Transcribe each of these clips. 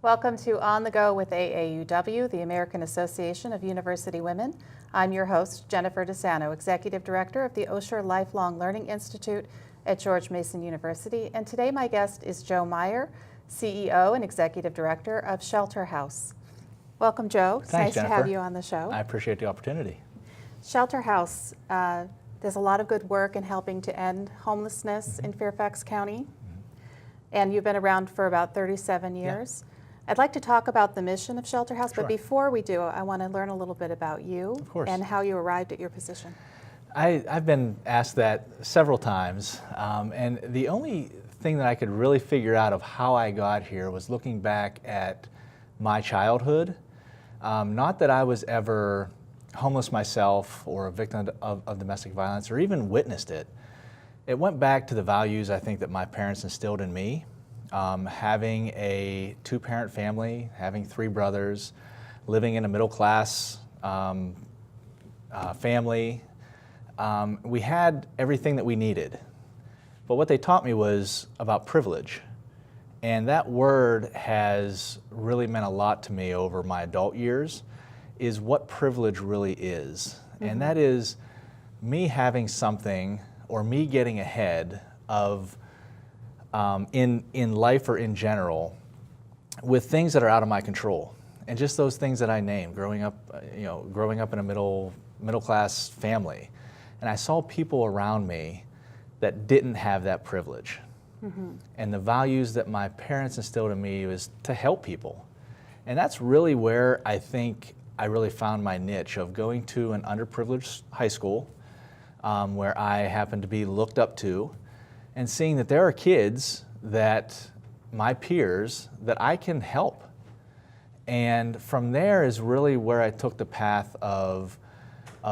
Welcome to On the Go with AAUW, the American Association of University Women. I'm your host, Jennifer DeSano, Executive Director of the Osher Lifelong Learning Institute at George Mason University. And today my guest is Joe Meyer, CEO and Executive Director of Shelter House. Welcome, Joe. It's Thanks, nice Jennifer. to have you on the show. I appreciate the opportunity. Shelter House, there's a lot of good work in helping to end homelessness in Fairfax County. And you've been around for about 37 years. I'd like to talk about the mission of Shelter House, but before we do, I want to learn a little bit about you and how you arrived at your position. I've been asked that several times, and the only thing that I could really figure out of how I got here was looking back at my childhood. Not that I was ever homeless myself or a victim of domestic violence or even witnessed it. It went back to the values I think that my parents instilled in me. Having a two-parent family, having three brothers, living in a middle-class family, we had everything that we needed. But what they taught me was about privilege. And that word has really meant a lot to me over my adult years, is what privilege really is. And that is me having something or me getting ahead of in life or in general with things that are out of my control. And just those things that I named, growing up in a middle class family. And I saw people around me that didn't have that privilege. And the values that my parents instilled in me was to help people. And that's really where I think I really found my niche of going to an underprivileged high school where I happened to be looked up to, and seeing that there are kids that my peers that I can help. And from there is really where I took the path of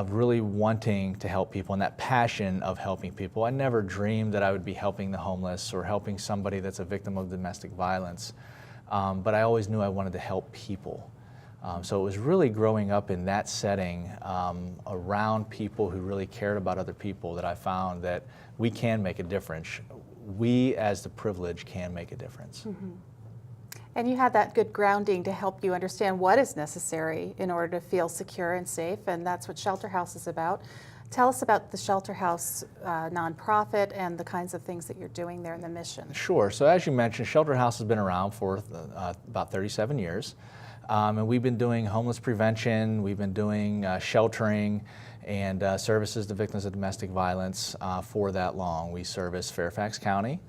really wanting to help people and that passion of helping people. I never dreamed that I would be helping the homeless or helping somebody that's a victim of domestic violence, but I always knew I wanted to help people. So it was really growing up in that setting around people who really cared about other people that I found that we can make a difference. We, as the privileged, can make a difference. And you had that good grounding to help you understand what is necessary in order to feel secure and safe, and that's what Shelter House is about. Tell us about the Shelter House nonprofit and the kinds of things that you're doing there in the mission. Sure. So as you mentioned, Shelter House has been around for about 37 years. And we've been doing homeless prevention, we've been doing sheltering and services to victims of domestic violence for that long. We service Fairfax County.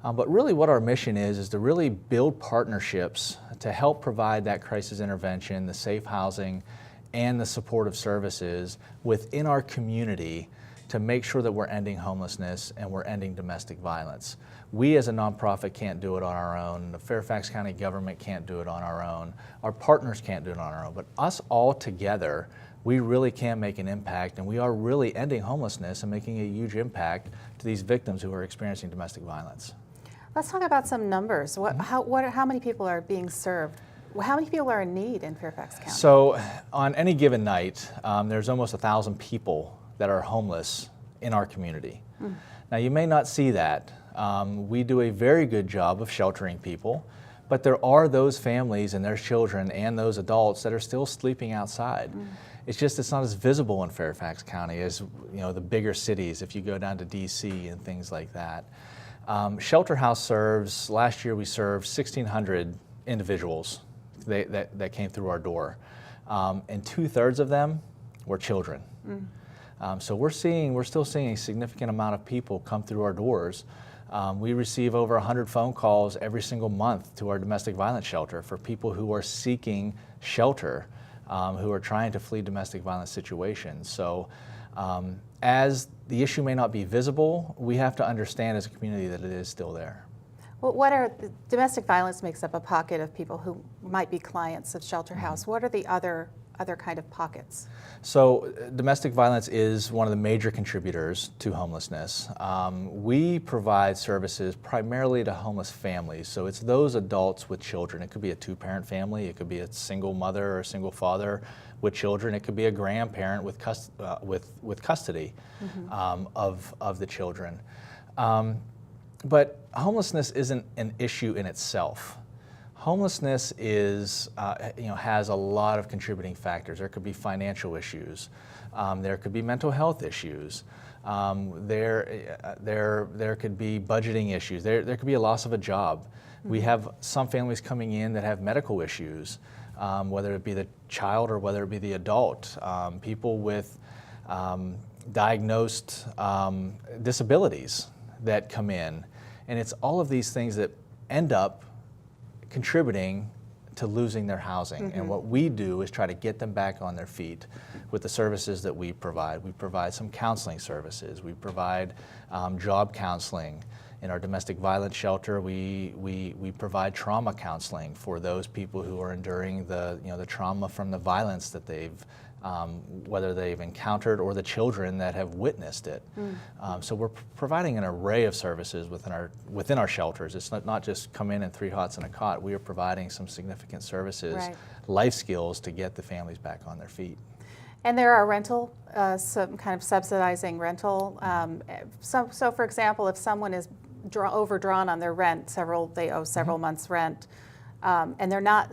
But really what our mission is to really build partnerships to help provide that crisis intervention, the safe housing, and the supportive services within our community to make sure that we're ending homelessness and we're ending domestic violence. We as a nonprofit can't do it on our own. The Fairfax County government can't do it on our own. Our partners can't do it on our own. But us all together, we really can make an impact, and we are really ending homelessness and making a huge impact to these victims who are experiencing domestic violence. Let's talk about some numbers. How many people are being served? How many people are in need in Fairfax County? So on any given night, there's almost 1,000 people that are homeless in our community. Now you may not see that. We do a very good job of sheltering people, but there are those families and their children and those adults that are still sleeping outside. It's not as visible in Fairfax County as the bigger cities, if you go down to DC and things like that. Shelter House serves, last year we served 1,600 individuals that came through our door, and 2/3 of them were children. So we're still seeing a significant amount of people come through our doors. We receive over 100 phone calls every single month to our domestic violence shelter for people who are seeking shelter, who are trying to flee domestic violence situations. So as the issue may not be visible, we have to understand as a community that it is still there. Well, domestic violence makes up a pocket of people who might be clients of Shelter House. What are the other kind of pockets? So domestic violence is one of the major contributors to homelessness. We provide services primarily to homeless families. So it's those adults with children. It could be a two-parent family. It could be a single mother or a single father with children. It could be a grandparent with custody of the children. But homelessness isn't an issue in itself. Homelessness is, has a lot of contributing factors. There could be financial issues. There could be mental health issues. There could be budgeting issues. There could be a loss of a job. We have some families coming in that have medical issues, whether it be the child or whether it be the adult. People with diagnosed disabilities that come in. And it's all of these things that end up contributing to losing their housing. And what we do is try to get them back on their feet with the services that we provide. We provide some counseling services. We provide job counseling. In our domestic violence shelter, we provide trauma counseling for those people who are enduring the trauma from the violence that whether they've encountered or the children that have witnessed it. So we're providing an array of services within our shelters. It's not just come in and 3 hots and a cot. We are providing some significant services, life skills to get the families back on their feet. And there are rental, some kind of subsidizing rental. So for example, if someone is overdrawn on their rent, they owe several months' rent, and they're not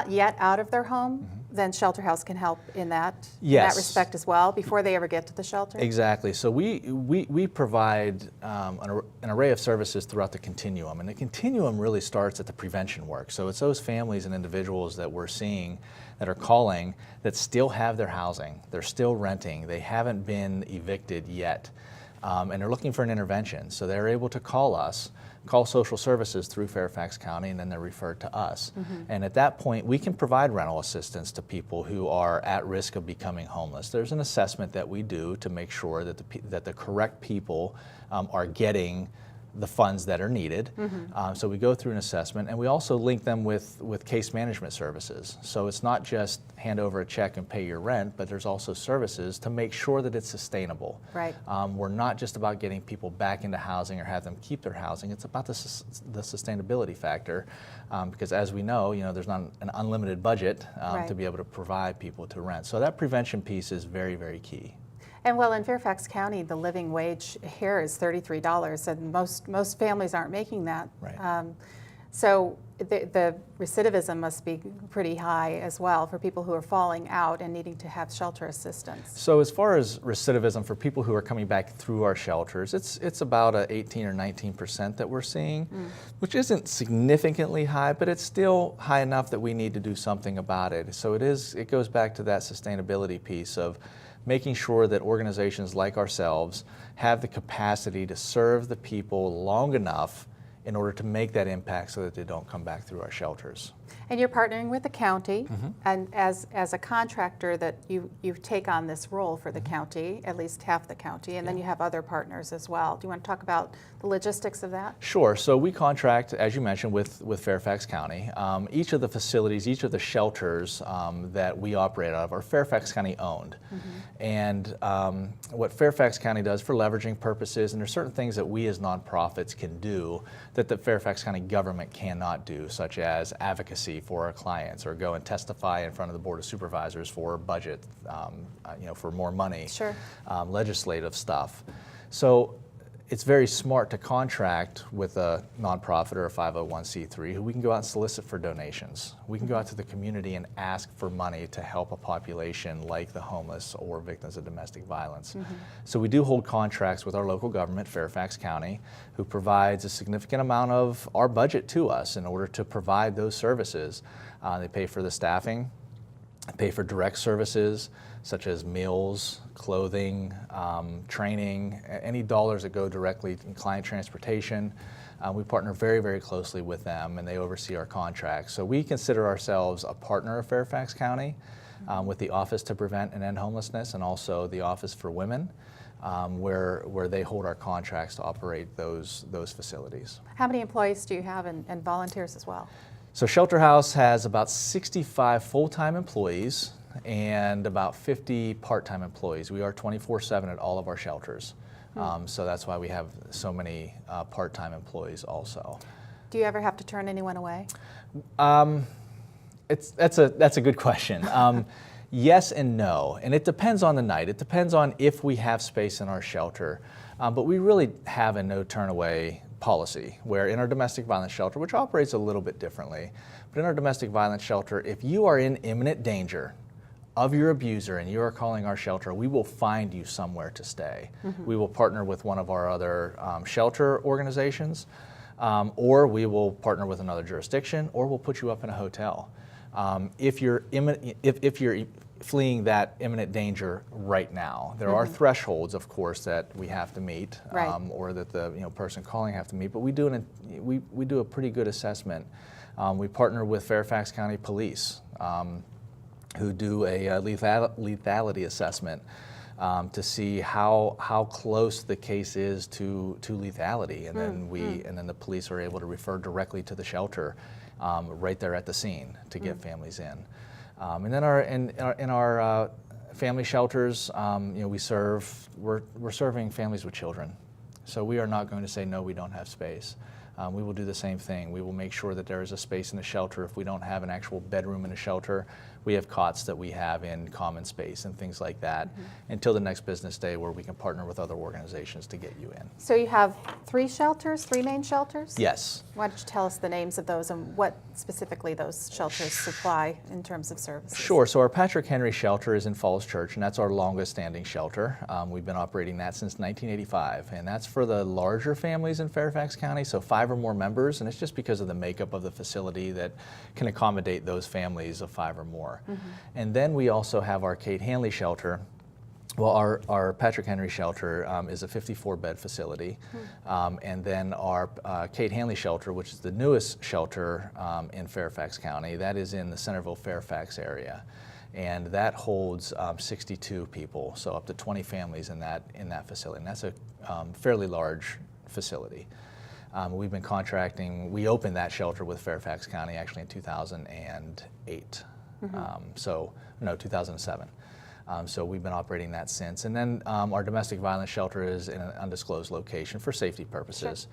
yet out of their home, then Shelter House can help in that respect as well before they ever get to the shelter? Exactly. So we provide an array of services throughout the continuum, and the continuum really starts at the prevention work. So it's those families and individuals that we're seeing that are calling that still have their housing, they're still renting, they haven't been evicted yet, and they're looking for an intervention. So they're able to call social services through Fairfax County, and then they're referred to us. And at that point, we can provide rental assistance to people who are at risk of becoming homeless. There's an assessment that we do to make sure that the correct people are getting the funds that are needed. So we go through an assessment, and we also link them with case management services. So it's not just hand over a check and pay your rent, but there's also services to make sure that it's sustainable. Right. We're not just about getting people back into housing or have them keep their housing. It's about the sustainability factor, because as we know, there's not an unlimited budget to be able to provide people to rent. So that prevention piece is very, very key. And well, in Fairfax County, the living wage here is $33, and most families aren't making that. Right. So the recidivism must be pretty high as well for people who are falling out and needing to have shelter assistance. So as far as recidivism for people who are coming back through our shelters, it's about 18 or 19% that we're seeing, which isn't significantly high, but it's still high enough that we need to do something about it. So it goes back to that sustainability piece of making sure that organizations like ourselves have the capacity to serve the people long enough in order to make that impact so that they don't come back through our shelters. And you're partnering with the county, and as a contractor that you take on this role for the county, at least half the county, and then you have other partners as well. Do you want to talk about the logistics of that? Sure. So we contract, as you mentioned, with Fairfax County. Each of the facilities, each of the shelters that we operate out of are Fairfax County owned. And what Fairfax County does for leveraging purposes, and there's certain things that we as nonprofits can do that the Fairfax County government cannot do, such as advocacy for our clients or go and testify in front of the Board of Supervisors for budget, for more money, legislative stuff. So it's very smart to contract with a nonprofit or a 501c3 who we can go out and solicit for donations. We can go out to the community and ask for money to help a population like the homeless or victims of domestic violence. So we do hold contracts with our local government, Fairfax County, who provides a significant amount of our budget to us in order to provide those services. They pay for the staffing, pay for direct services such as meals, clothing, training, any dollars that go directly in client transportation. We partner very, very closely with them, and they oversee our contracts. So we consider ourselves a partner of Fairfax County with the Office to Prevent and End Homelessness and also the Office for Women. where they hold our contracts to operate those facilities. How many employees do you have and volunteers as well? So Shelter House has about 65 full-time employees and about 50 part-time employees. We are 24/7 at all of our shelters. So that's why we have so many part-time employees also. Do you ever have to turn anyone away? That's a good question. Yes and no, and it depends on the night. It depends on if we have space in our shelter, but we really have a no turn away policy, where in our domestic violence shelter, which operates a little bit differently, but in our domestic violence shelter, if you are in imminent danger of your abuser and you are calling our shelter, we will find you somewhere to stay. We will partner with one of our other shelter organizations, or we will partner with another jurisdiction, or we'll put you up in a hotel. If you're fleeing that imminent danger right now, there are thresholds, of course, that we have to meet, or that the person calling have to meet. But we do a pretty good assessment. We partner with Fairfax County Police, who do a lethality assessment to see how close the case is to lethality, and then the police are able to refer directly to the shelter right there at the scene to get families in. And then in our family shelters, we're serving families with children, so we are not going to say no, we don't have space. We will do the same thing. We will make sure that there is a space in the shelter. If we don't have an actual bedroom in a shelter, we have cots that we have in common space and things like that until the next business day, where we can partner with other organizations to get you in. So you have three main shelters? Yes. Why don't you tell us the names of those and what specifically those shelters supply in terms of services? Sure. So our Patrick Henry shelter is in Falls Church, and that's our longest standing shelter. We've been operating that since 1985, and that's for the larger families in Fairfax County, so 5 or more members, and it's just because of the makeup of the facility that can accommodate those families of 5 or more. And then we also have our Kate Hanley shelter. Well, our Patrick Henry shelter is a 54-bed facility, and then our Kate Hanley shelter, which is the newest shelter in Fairfax County, that is in the Centerville-Fairfax area, and that holds 62 people, so up to 20 families in that facility, and that's a fairly large facility. We've been contracting. We opened that shelter with Fairfax County actually in 2008. 2007. So we've been operating that since. And then our domestic violence shelter is in an undisclosed location for safety purposes.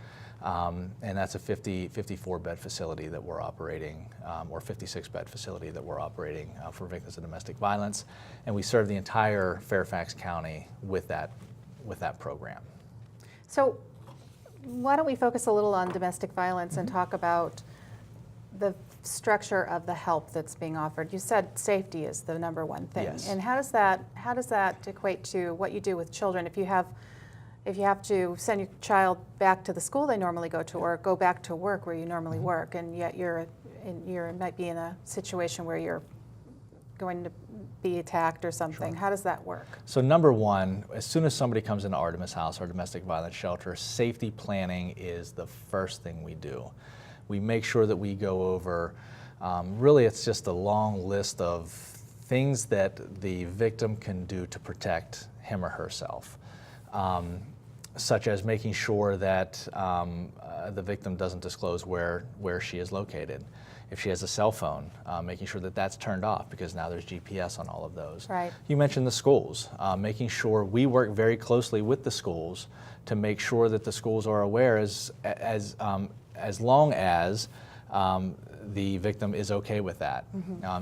And that's a 54-bed facility that we're operating, or 56-bed facility that we're operating for victims of domestic violence. And we serve the entire Fairfax County with that program. So why don't we focus a little on domestic violence and talk about the structure of the help that's being offered? You said safety is the number one thing. Yes. And how does that equate to what you do with children? If you have to send your child back to the school they normally go to, or go back to work where you normally work, and yet you might be in a situation where you're going to be attacked or something. How does that work? So number one, as soon as somebody comes into Artemis House, our domestic violence shelter, safety planning is the first thing we do. We make sure that we go over, really it's just a long list of things that the victim can do to protect him or herself, such as making sure that the victim doesn't disclose where she is located. If she has a cell phone, making sure that that's turned off, because now there's GPS on all of those. Right. You mentioned the schools, making sure we work very closely with the schools to make sure that the schools are aware as long as the victim is okay with that.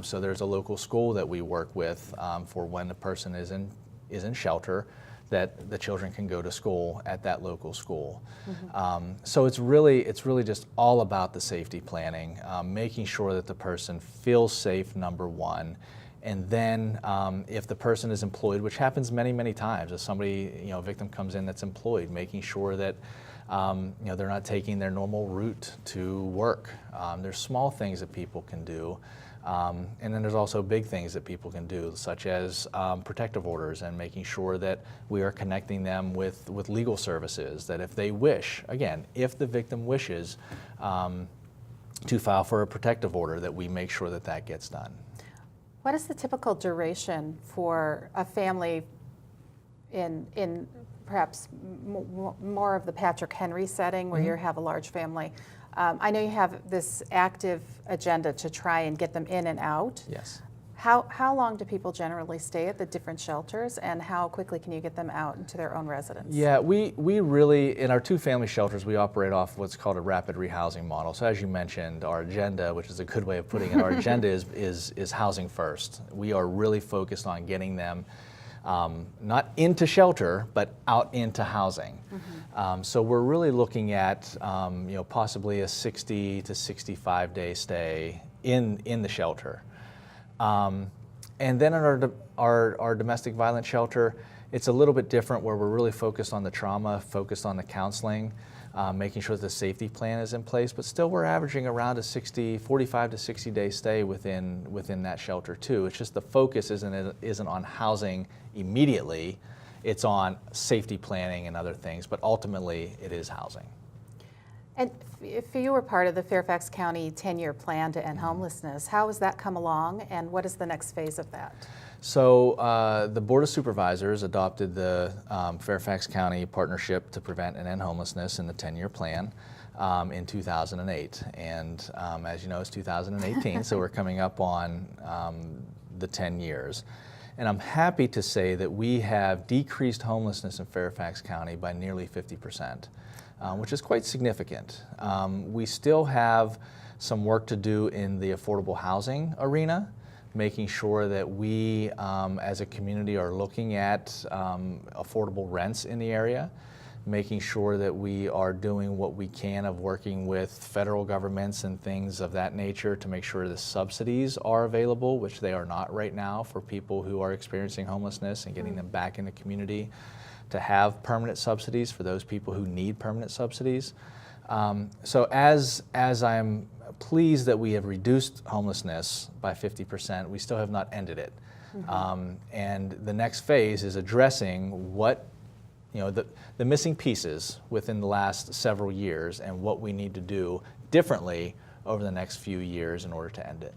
So there's a local school that we work with for when the person is in shelter, that the children can go to school at that local school. So it's really just all about the safety planning, making sure that the person feels safe, number one. And then if the person is employed, which happens many, many times, if somebody, a victim comes in that's employed, making sure that they're not taking their normal route to work. There's small things that people can do. And then there's also big things that people can do, such as protective orders, and making sure that we are connecting them with legal services, that if they wish, again, if the victim wishes to file for a protective order, that we make sure that that gets done. What is the typical duration for a family in perhaps more of the Patrick Henry setting where you have a large family. I know you have this active agenda to try and get them in and out. Yes. How long do people generally stay at the different shelters, and how quickly can you get them out into their own residence? Yeah, we really, in our 2 family shelters, we operate off what's called a rapid rehousing model. So as you mentioned, our agenda, which is a good way of putting it, our agenda is housing first. We are really focused on getting them not into shelter, but out into housing. So we're really looking at possibly a 60 to 65 day stay in the shelter. And then in our domestic violence shelter, it's a little bit different, where we're really focused on the trauma, focused on the counseling, making sure that the safety plan is in place, but still we're averaging around a 45 to 60 day stay within that shelter too. It's just the focus isn't on housing immediately, it's on safety planning and other things, but ultimately it is housing. And if you were part of the Fairfax County 10-year plan to end homelessness, how has that come along, and what is the next phase of that? So the Board of Supervisors adopted the Fairfax County Partnership to Prevent and End Homelessness in the 10-year plan in 2008. And as you know, it's 2018, so we're coming up on the 10 years. And I'm happy to say that we have decreased homelessness in Fairfax County by nearly 50%. Which is quite significant. We still have some work to do in the affordable housing arena, making sure that we as a community are looking at affordable rents in the area, making sure that we are doing what we can of working with federal governments and things of that nature to make sure the subsidies are available, which they are not right now, for people who are experiencing homelessness, and getting them back in the community, to have permanent subsidies for those people who need permanent subsidies. So as I'm pleased that we have reduced homelessness by 50%, we still have not ended it. And the next phase is addressing what, the missing pieces within the last several years, and what we need to do differently over the next few years in order to end it.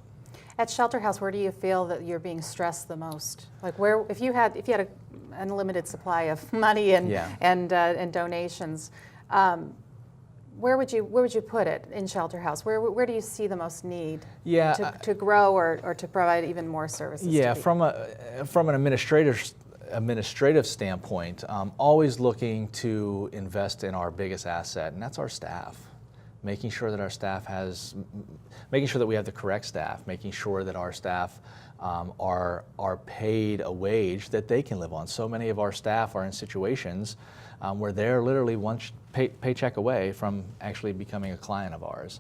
At Shelter House, where do you feel that you're being stressed the most? Like, where, if you had an unlimited supply of money and donations, where would you put it in Shelter House? Where do you see the most need to grow or to provide even more services? Yeah, from an administrative standpoint, always looking to invest in our biggest asset, and that's our staff. Making sure that our staff making sure that we have the correct staff, making sure that our staff are paid a wage that they can live on. So many of our staff are in situations where they're literally one paycheck away from actually becoming a client of ours.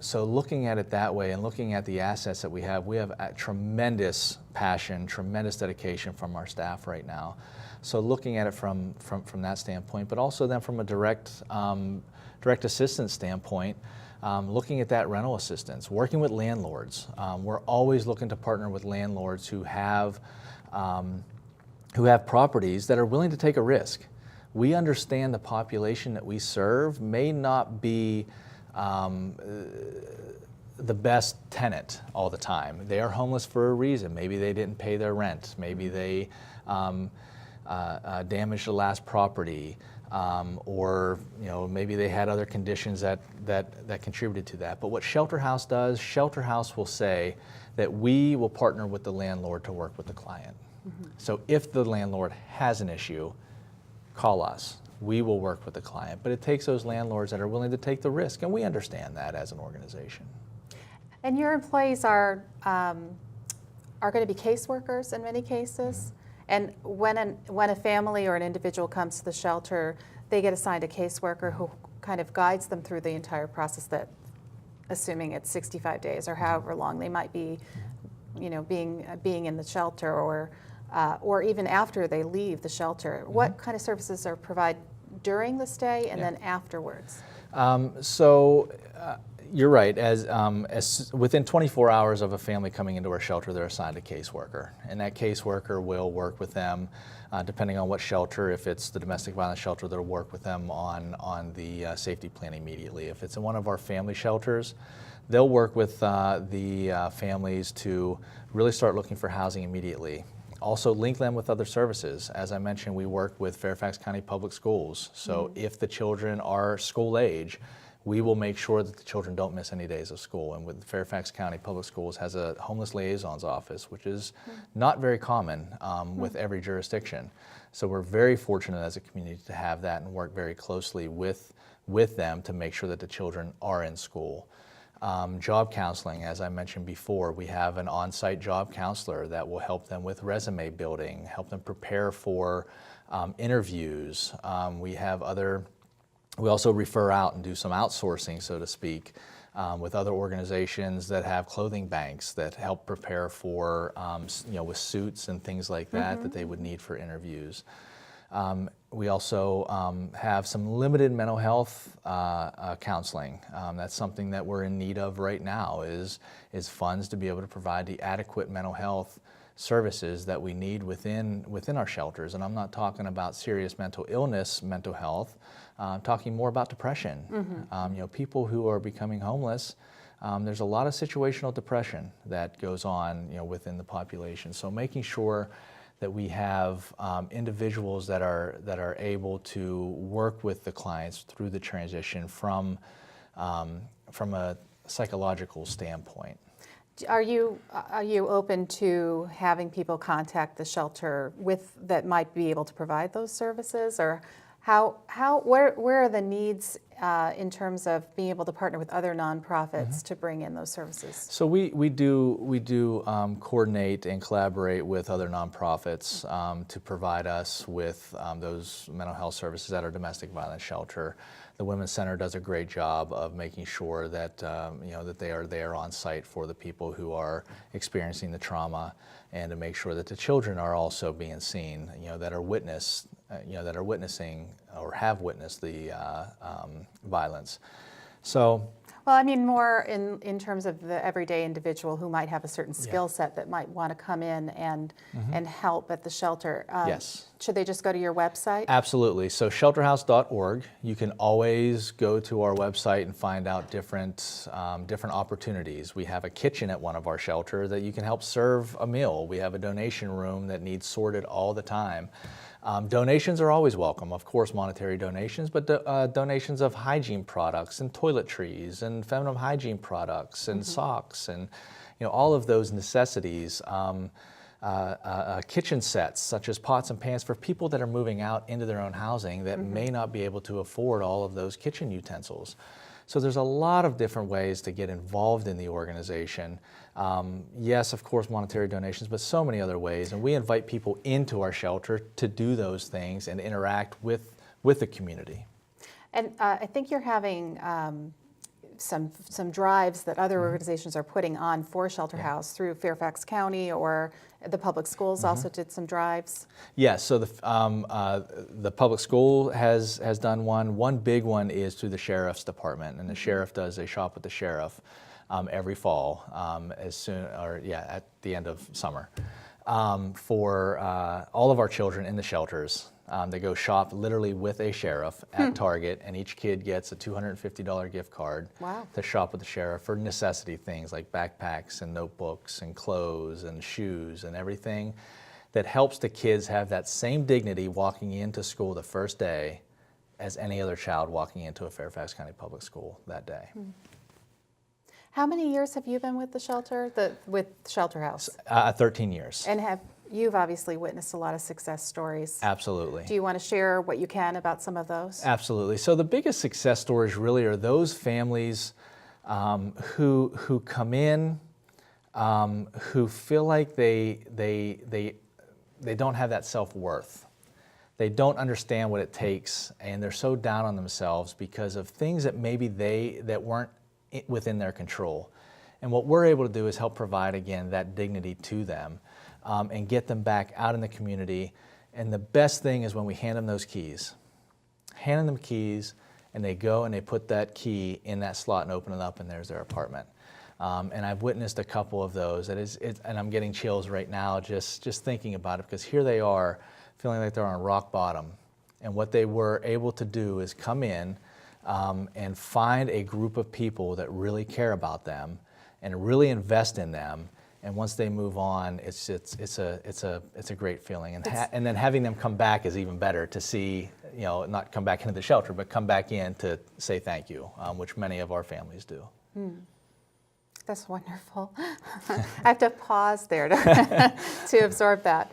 So looking at it that way, and looking at the assets that we have a tremendous passion, tremendous dedication from our staff right now. So looking at it from that standpoint, but also then from a direct assistance standpoint, looking at that rental assistance, working with landlords. We're always looking to partner with landlords who have properties that are willing to take a risk. We understand the population that we serve may not be the best tenant all the time. They are homeless for a reason. Maybe they didn't pay their rent. Maybe they damaged the last property. Or maybe they had other conditions that contributed to that. But what Shelter House does, Shelter House will say that we will partner with the landlord to work with the client. So if the landlord has an issue, call us. We will work with the client. But it takes those landlords that are willing to take the risk, and we understand that as an organization. And your employees are going to be caseworkers in many cases. And when a family or an individual comes to the shelter, they get assigned a caseworker who kind of guides them through the entire process, that, assuming it's 65 days or however long they might be, being in the shelter, or even after they leave the shelter. What kind of services are provided during the stay and then afterwards? You're right. As within 24 hours of a family coming into our shelter, they're assigned a caseworker, and that caseworker will work with them, depending on what shelter. If it's the domestic violence shelter, they'll work with them on the safety plan immediately. If it's in one of our family shelters, they'll work with the families to really start looking for housing immediately. Also link them with other services. As I mentioned, we work with Fairfax County Public Schools. So if the children are school age, we will make sure that the children don't miss any days of school. And with Fairfax County Public Schools has a homeless liaisons office, which is not very common with every jurisdiction. So we're very fortunate as a community to have that and work very closely with them to make sure that the children are in school. Job counseling, as I mentioned before, we have an on-site job counselor that will help them with resume building, help them prepare for interviews. We also refer out and do some outsourcing, so to speak, with other organizations that have clothing banks that help prepare for, with suits and things like that that they would need for interviews. We also have some limited mental health counseling. That's something that we're in need of right now is funds to be able to provide the adequate mental health services that we need within our shelters. And I'm not talking about serious mental illness, mental health. I'm talking more about depression. People who are becoming homeless, there's a lot of situational depression that goes on, within the population. So making sure that we have individuals that are able to work with the clients through the transition from a psychological standpoint. Are you open to having people contact the shelter that might be able to provide those services, or where are the needs in terms of being able to partner with other nonprofits to bring in those services? So we do coordinate and collaborate with other nonprofits to provide us with those mental health services at our domestic violence shelter. The Women's Center does a great job of making sure that that they are there on site for the people who are experiencing the trauma, and to make sure that the children are also being seen, that are witnessing or have witnessed the violence. So. Well, I mean more in terms of the everyday individual who might have a certain skill set that might want to come in and help at the shelter. Yes. Should they just go to your website? Absolutely. So shelterhouse.org. You can always go to our website and find out different opportunities. We have a kitchen at one of our shelters that you can help serve a meal. We have a donation room that needs sorted all the time. Donations are always welcome, of course, monetary donations, but donations of hygiene products and toiletries and feminine hygiene products and socks and all of those necessities. Kitchen sets such as pots and pans for people that are moving out into their own housing that may not be able to afford all of those kitchen utensils. So there's a lot of different ways to get involved in the organization. Yes, of course, monetary donations, but so many other ways. And we invite people into our shelter to do those things and interact with the community. And I think you're having some drives that other organizations are putting on for Shelter House through Fairfax County, or the public schools also did some drives. Yes, so the public school has done one. One big one is through the sheriff's department, and the sheriff does a shop with the sheriff every fall, at the end of summer, for all of our children in the shelters. They go shop literally with a sheriff at Target, and each kid gets a $250 gift card to shop with the sheriff for necessity things like backpacks and notebooks and clothes and shoes and everything that helps the kids have that same dignity walking into school the first day as any other child walking into a Fairfax County public school that day. How many years have you been with the shelter, with Shelter House? 13 years. And you've obviously witnessed a lot of success stories. Absolutely. Do you want to share what you can about some of those? Absolutely. So the biggest success stories really are those families who come in, who feel like they don't have that self-worth. They don't understand what it takes, and they're so down on themselves because of things that maybe that weren't within their control. And what we're able to do is help provide, again, that dignity to them and get them back out in the community. And the best thing is when we hand them those keys. Hand them keys, and they go and they put that key in that slot and open it up, and there's their apartment. And I've witnessed a couple of those, and I'm getting chills right now just thinking about it, because here they are feeling like they're on rock bottom. And what they were able to do is come in and find a group of people that really care about them and really invest in them And once they move on, it's a great feeling, and then having them come back is even better to see, not come back into the shelter, but come back in to say thank you, which many of our families do. That's wonderful. I have to pause there to absorb that.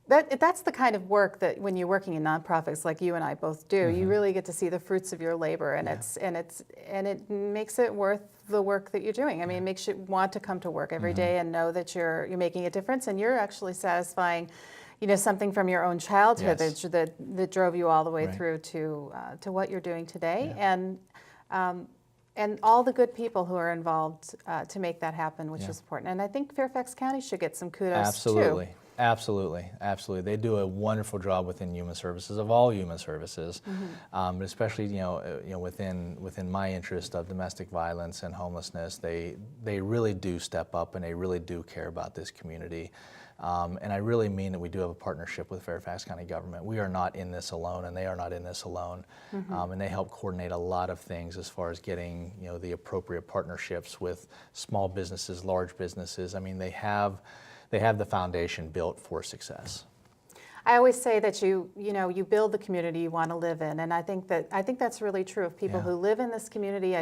That's the kind of work that when you're working in nonprofits like you and I both do, you really get to see the fruits of your labor, and it makes it worth the work that you're doing. I mean, it makes you want to come to work every day and know that you're making a difference, and you're actually satisfying, something from your own childhood that drove you all the way through to what you're doing today, and all the good people who are involved to make that happen, which is important. And I think Fairfax County should get some kudos too. Absolutely. They do a wonderful job within human services, of all human services, but especially within my interest of domestic violence and homelessness. They really do step up, and they really do care about this community. And I really mean that we do have a partnership with Fairfax County government. We are not in this alone, and they are not in this alone. And they help coordinate a lot of things as far as getting the appropriate partnerships with small businesses, large businesses. I mean, they have the foundation built for success. I always say that you build the community you want to live in, and I think that's really true of people who live in this community.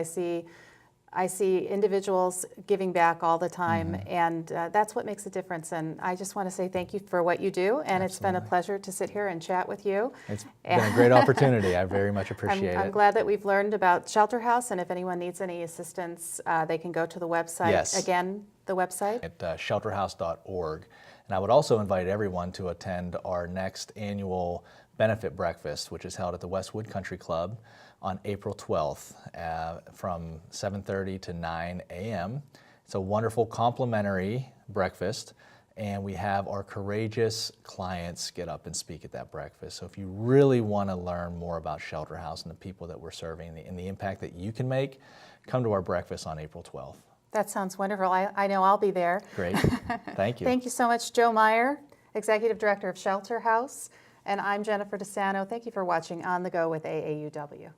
I see individuals giving back all the time, and that's what makes a difference. And I just want to say thank you for what you do, and It's been a pleasure to sit here and chat with you. It's been a great opportunity. I very much appreciate it. I'm glad that we've learned about Shelter House, and if anyone needs any assistance, they can go to the website. Yes. Again, the website? At shelterhouse.org. And I would also invite everyone to attend our next annual benefit breakfast, which is held at the Westwood Country Club on April 12th from 7:30 to 9 a.m. It's a wonderful complimentary breakfast, and we have our courageous clients get up and speak at that breakfast. So if you really want to learn more about Shelter House and the people that we're serving and the impact that you can make, come to our breakfast on April 12th. That sounds wonderful. I know I'll be there. Great. Thank you. Thank you so much, Joe Meyer, Executive Director of Shelter House. And I'm Jennifer DeSano. Thank you for watching On the Go with AAUW.